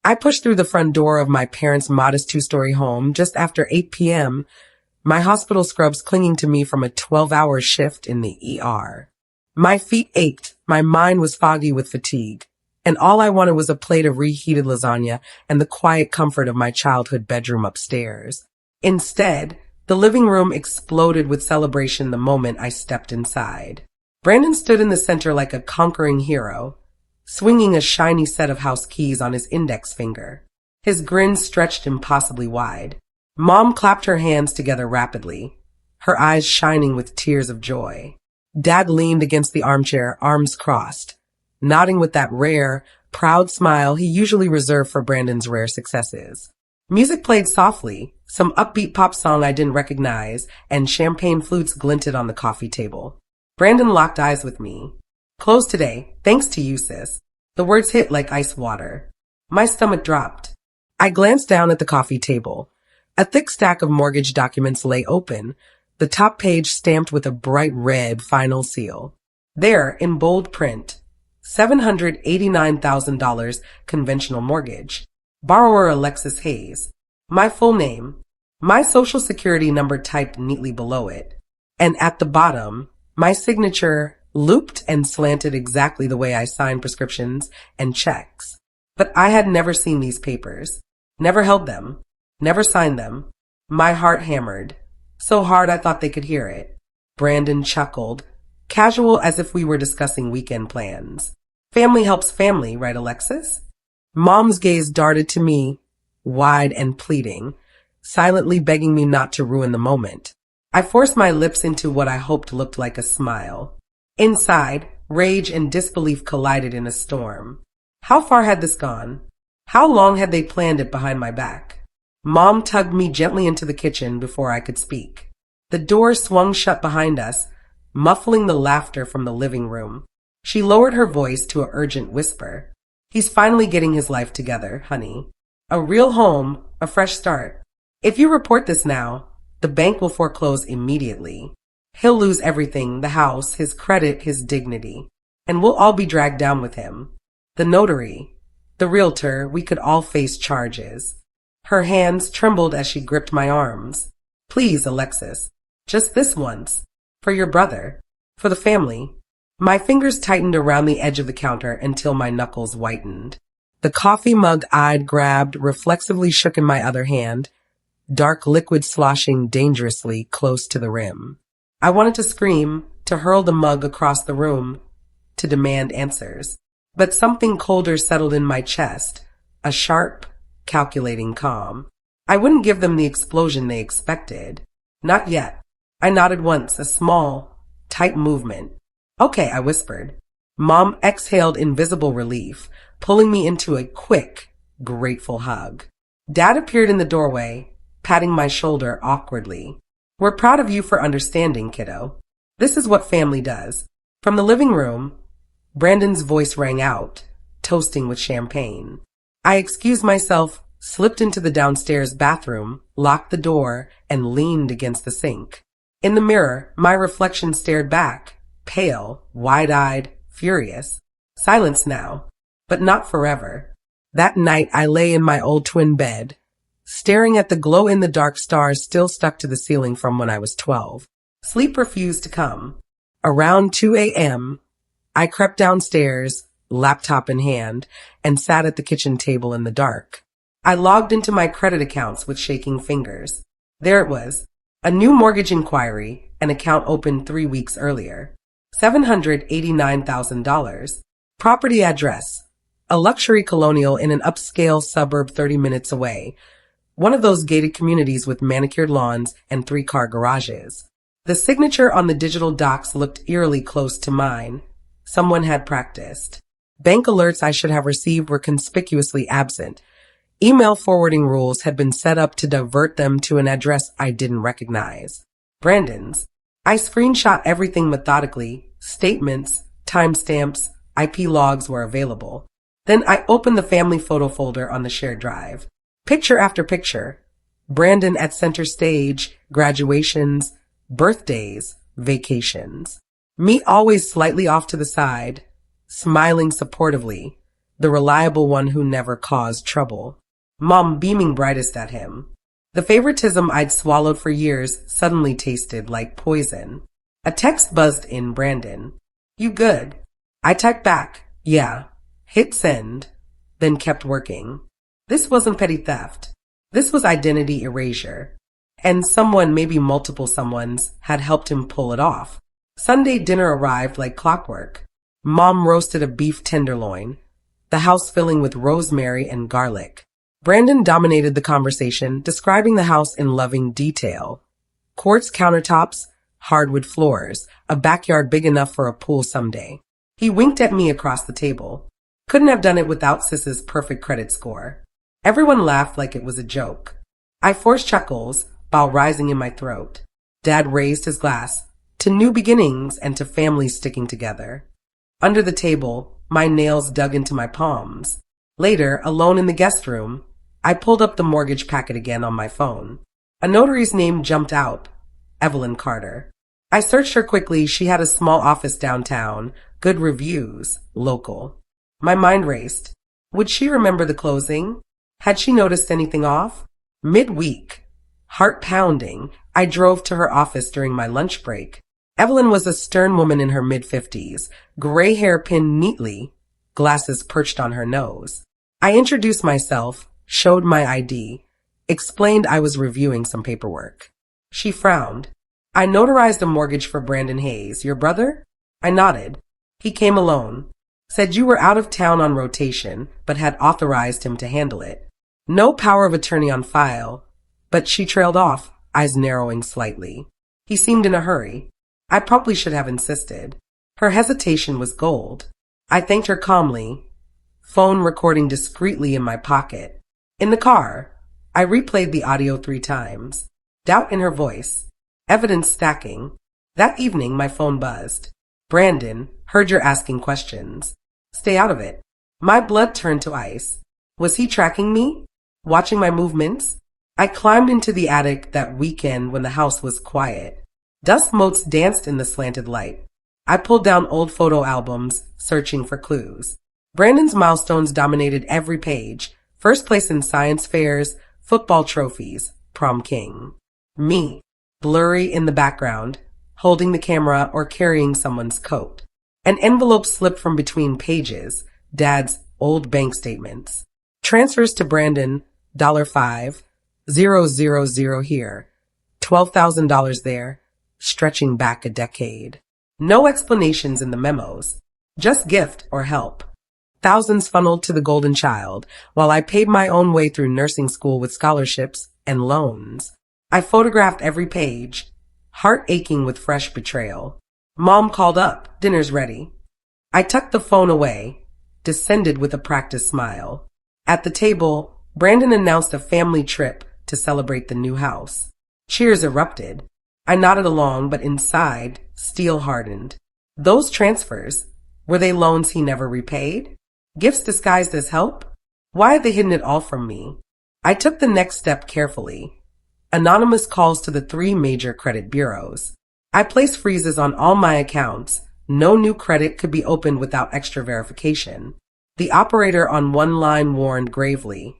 I pushed through the front door of my parents' modest two-story home just after 8 p.m., my hospital scrubs clinging to me from a 12-hour shift in the ER. My feet ached, my mind was foggy with fatigue, and all I wanted was a plate of reheated lasagna and the quiet comfort of my childhood bedroom upstairs. Instead, the living room exploded with celebration the moment I stepped inside. Brandon stood in the center like a conquering hero, swinging a shiny set of house keys on his index finger. His grin stretched impossibly wide. Mom clapped her hands together rapidly, her eyes shining with tears of joy. Dad leaned against the armchair, arms crossed, nodding with that rare, proud smile he usually reserved for Brandon's rare successes. Music played softly, some upbeat pop song I didn't recognize, and champagne flutes glinted on the coffee table. Brandon locked eyes with me. "Closed today, thanks to you, sis." The words hit like ice water. My stomach dropped. I glanced down at the coffee table. A thick stack of mortgage documents lay open, the top page stamped with a bright red final seal. There, in bold print, $789,000 conventional mortgage. Borrower Alexis Hayes. My full name. My social security number typed neatly below it. And at the bottom, my signature looped and slanted exactly the way I signed prescriptions and checks. But I had never seen these papers. Never held them. Never signed them. My heart hammered. So hard I thought they could hear it. Brandon chuckled, casual as if we were discussing weekend plans. "Family helps family, right, Alexis?" Mom's gaze darted to me, wide and pleading, silently begging me not to ruin the moment. I forced my lips into what I hoped looked like a smile. Inside, rage and disbelief collided in a storm. How far had this gone? How long had they planned it behind my back? Mom tugged me gently into the kitchen before I could speak. The door swung shut behind us, muffling the laughter from the living room. She lowered her voice to an urgent whisper. "He's finally getting his life together, honey. A real home, a fresh start. If you report this now, the bank will foreclose immediately. He'll lose everything, the house, his credit, his dignity. And we'll all be dragged down with him. The notary, the realtor, we could all face charges." Her hands trembled as she gripped my arms. "Please, Alexis, just this once. For your brother. For the family." My fingers tightened around the edge of the counter until my knuckles whitened. The coffee mug I'd grabbed reflexively shook in my other hand, dark liquid sloshing dangerously close to the rim. I wanted to scream, to hurl the mug across the room, to demand answers. But something colder settled in my chest, a sharp, calculating calm. I wouldn't give them the explosion they expected. Not yet. I nodded once, a small, tight movement. "Okay," I whispered. Mom exhaled invisible relief, pulling me into a quick, grateful hug. Dad appeared in the doorway, patting my shoulder awkwardly. "We're proud of you for understanding, kiddo. This is what family does." From the living room, Brandon's voice rang out, toasting with champagne. I excused myself, slipped into the downstairs bathroom, locked the door, and leaned against the sink. In the mirror, my reflection stared back, pale, wide-eyed, furious. Silence now, but not forever. That night I lay in my old twin bed, staring at the glow-in-the-dark stars still stuck to the ceiling from when I was 12. Sleep refused to come. Around 2 a.m., I crept downstairs, laptop in hand, and sat at the kitchen table in the dark. I logged into my credit accounts with shaking fingers. There it was, a new mortgage inquiry, an account opened 3 weeks earlier. $789,000. Property address, a luxury colonial in an upscale suburb 30 minutes away. One of those gated communities with manicured lawns and 3-car garages. The signature on the digital docs looked eerily close to mine. Someone had practiced. Bank alerts I should have received were conspicuously absent. Email forwarding rules had been set up to divert them to an address I didn't recognize. Brandon's. I screenshot everything methodically. Statements, timestamps, IP logs were available. Then I opened the family photo folder on the shared drive. Picture after picture. Brandon at center stage, graduations, birthdays, vacations. Me always slightly off to the side, smiling supportively, the reliable one who never caused trouble. Mom beaming brightest at him. The favoritism I'd swallowed for years suddenly tasted like poison. A text buzzed in. Brandon. You good? I typed back, yeah. Hit send, then kept working. This wasn't petty theft. This was identity erasure. And someone, maybe multiple someones, had helped him pull it off. Sunday dinner arrived like clockwork. Mom roasted a beef tenderloin, the house filling with rosemary and garlic. Brandon dominated the conversation, describing the house in loving detail. Quartz countertops, hardwood floors, a backyard big enough for a pool someday. He winked at me across the table. Couldn't have done it without Sis's perfect credit score. Everyone laughed like it was a joke. I forced chuckles, while rising in my throat. Dad raised his glass, to new beginnings and to families sticking together. Under the table, my nails dug into my palms. Later, alone in the guest room, I pulled up the mortgage packet again on my phone. A notary's name jumped out, Evelyn Carter. I searched her quickly. She had a small office downtown, good reviews, local. My mind raced. Would she remember the closing? Had she noticed anything off? Midweek, heart pounding, I drove to her office during my lunch break. Evelyn was a stern woman in her mid-50s, gray hair pinned neatly, glasses perched on her nose. I introduced myself, showed my ID, explained I was reviewing some paperwork. She frowned. I notarized a mortgage for Brandon Hayes. Your brother? I nodded. He came alone. Said you were out of town on rotation, but had authorized him to handle it. No power of attorney on file, but she trailed off, eyes narrowing slightly. He seemed in a hurry. I probably should have insisted. Her hesitation was gold. I thanked her calmly, phone recording discreetly in my pocket. In the car, I replayed the audio 3 times. Doubt in her voice. Evidence stacking. That evening, my phone buzzed. Brandon, heard you're asking questions. Stay out of it. My blood turned to ice. Was he tracking me? Watching my movements? I climbed into the attic that weekend when the house was quiet. Dust motes danced in the slanted light. I pulled down old photo albums, searching for clues. Brandon's milestones dominated every page. First place in science fairs, football trophies, prom king. Me, blurry in the background, holding the camera or carrying someone's coat. An envelope slipped from between pages, Dad's old bank statements. Transfers to Brandon, $5,000 here, $12,000 there, stretching back a decade. No explanations in the memos, just gift or help. Thousands funneled to the golden child, while I paid my own way through nursing school with scholarships and loans. I photographed every page, heart aching with fresh betrayal. Mom called up, dinner's ready. I tucked the phone away, descended with a practiced smile. At the table, Brandon announced a family trip to celebrate the new house. Cheers erupted. I nodded along, but inside, steel hardened. Those transfers, were they loans he never repaid? Gifts disguised as help? Why had they hidden it all from me? I took the next step carefully. Anonymous calls to the 3 major credit bureaus. I placed freezes on all my accounts. No new credit could be opened without extra verification. The operator on one line warned gravely,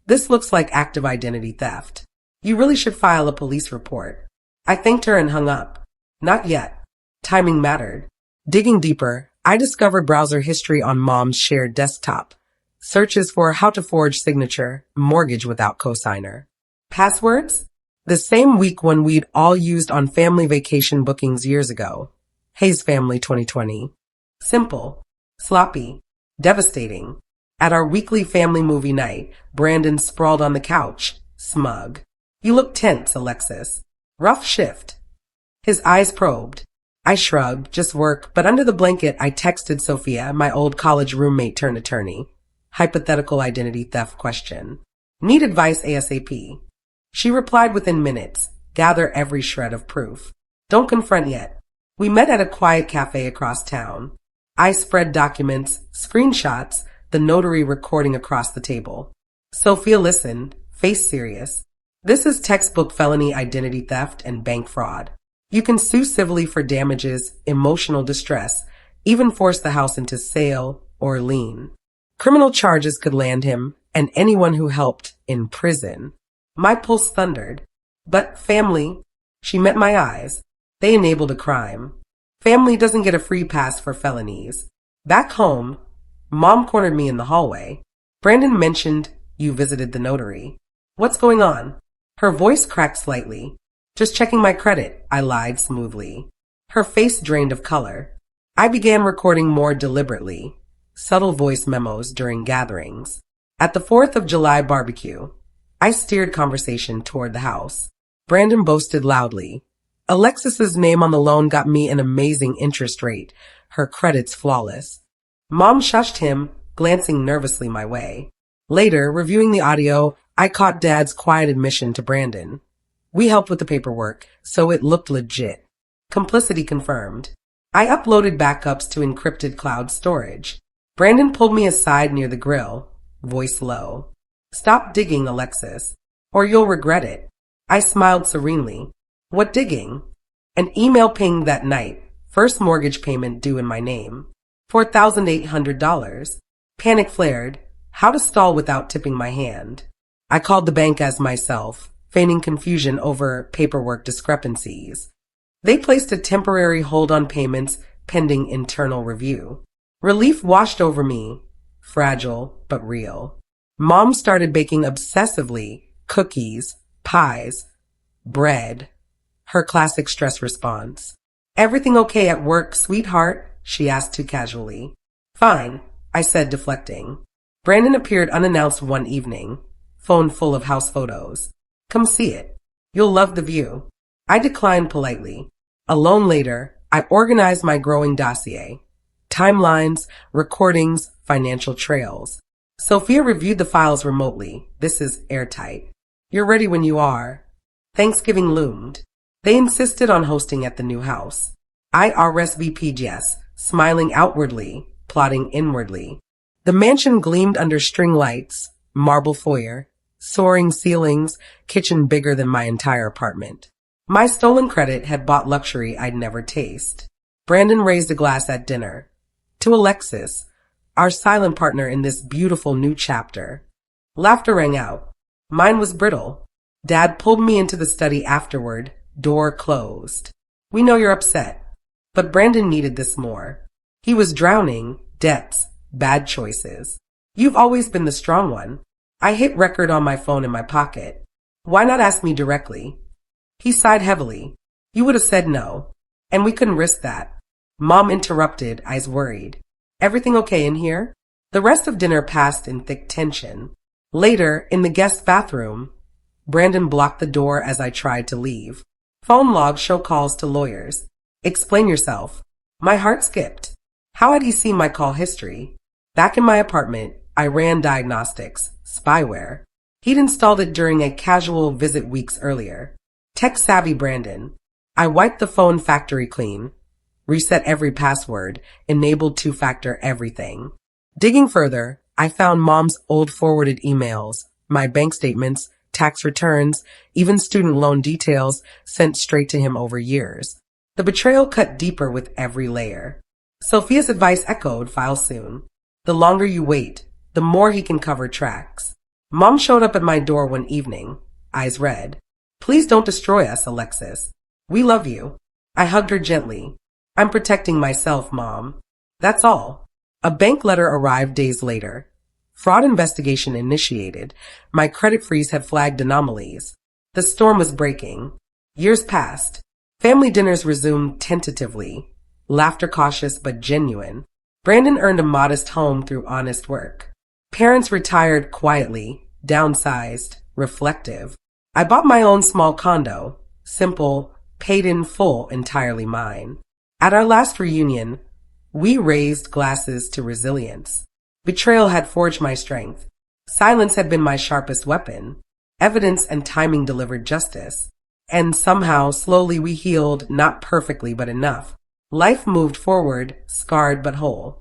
"This looks like active identity theft. You really should file a police report." I thanked her and hung up. Not yet. Timing mattered. Digging deeper, I discovered browser history on Mom's shared desktop. Searches for how to forge signature, mortgage without cosigner. Passwords? The same week one we'd all used on family vacation bookings years ago. Hayes Family 2020. Simple. Sloppy. Devastating. At our weekly family movie night, Brandon sprawled on the couch, smug. "You look tense, Alexis. Rough shift." His eyes probed. I shrugged, just work, but under the blanket I texted Sophia, my old college roommate turned attorney. Hypothetical identity theft question. "Need advice ASAP." She replied within minutes, "Gather every shred of proof. Don't confront yet." We met at a quiet cafe across town. I spread documents, screenshots, the notary recording across the table. Sophia listened, face serious. "This is textbook felony identity theft and bank fraud. You can sue civilly for damages, emotional distress, even force the house into sale or lien." Criminal charges could land him and anyone who helped in prison. My pulse thundered. But family, she met my eyes. They enabled a crime. Family doesn't get a free pass for felonies. Back home, Mom cornered me in the hallway. Brandon mentioned you visited the notary. What's going on? Her voice cracked slightly. Just checking my credit, I lied smoothly. Her face drained of color. I began recording more deliberately, subtle voice memos during gatherings. At the 4th of July barbecue, I steered conversation toward the house. Brandon boasted loudly. Alexis's name on the loan got me an amazing interest rate. Her credit's flawless. Mom shushed him, glancing nervously my way. Later, reviewing the audio, I caught Dad's quiet admission to Brandon. We helped with the paperwork, so it looked legit. Complicity confirmed. I uploaded backups to encrypted cloud storage. Brandon pulled me aside near the grill, voice low. Stop digging, Alexis, or you'll regret it. I smiled serenely. What digging? An email pinged that night. First mortgage payment due in my name. $4,800. Panic flared. How to stall without tipping my hand. I called the bank as myself, feigning confusion over paperwork discrepancies. They placed a temporary hold on payments pending internal review. Relief washed over me, fragile but real. Mom started baking obsessively, cookies, pies, bread. Her classic stress response. Everything okay at work, sweetheart? She asked too casually. Fine, I said, deflecting. Brandon appeared unannounced one evening, phone full of house photos. Come see it. You'll love the view. I declined politely. Alone later, I organized my growing dossier. Timelines, recordings, financial trails. Sophia reviewed the files remotely. This is airtight. You're ready when you are. Thanksgiving loomed. They insisted on hosting at the new house. I RSVP'd yes, smiling outwardly, plotting inwardly. The mansion gleamed under string lights, marble foyer, soaring ceilings, kitchen bigger than my entire apartment. My stolen credit had bought luxury I'd never taste. Brandon raised a glass at dinner. To Alexis, our silent partner in this beautiful new chapter. Laughter rang out. Mine was brittle. Dad pulled me into the study afterward, door closed. We know you're upset. But Brandon needed this more. He was drowning, debts, bad choices. You've always been the strong one. I hit record on my phone in my pocket. Why not ask me directly? He sighed heavily. You would have said no. And we couldn't risk that. Mom interrupted, eyes worried. Everything okay in here? The rest of dinner passed in thick tension. Later, in the guest bathroom, Brandon blocked the door as I tried to leave. Phone logs show calls to lawyers. Explain yourself. My heart skipped. How had he seen my call history? Back in my apartment, I ran diagnostics, spyware. He'd installed it during a casual visit weeks earlier. Tech-savvy Brandon. I wiped the phone factory clean, reset every password, enabled two-factor everything. Digging further, I found Mom's old forwarded emails, my bank statements, tax returns, even student loan details sent straight to him over years. The betrayal cut deeper with every layer. Sophia's advice echoed, file soon. The longer you wait, the more he can cover tracks. Mom showed up at my door one evening, eyes red. Please don't destroy us, Alexis. We love you. I hugged her gently. I'm protecting myself, Mom. That's all. A bank letter arrived days later. Fraud investigation initiated. My credit freeze had flagged anomalies. The storm was breaking. Years passed. Family dinners resumed tentatively. Laughter cautious but genuine. Brandon earned a modest home through honest work. Parents retired quietly, downsized, reflective. I bought my own small condo. Simple, paid in full, entirely mine. At our last reunion, we raised glasses to resilience. Betrayal had forged my strength. Silence had been my sharpest weapon. Evidence and timing delivered justice. And somehow, slowly we healed, not perfectly, but enough. Life moved forward, scarred but whole.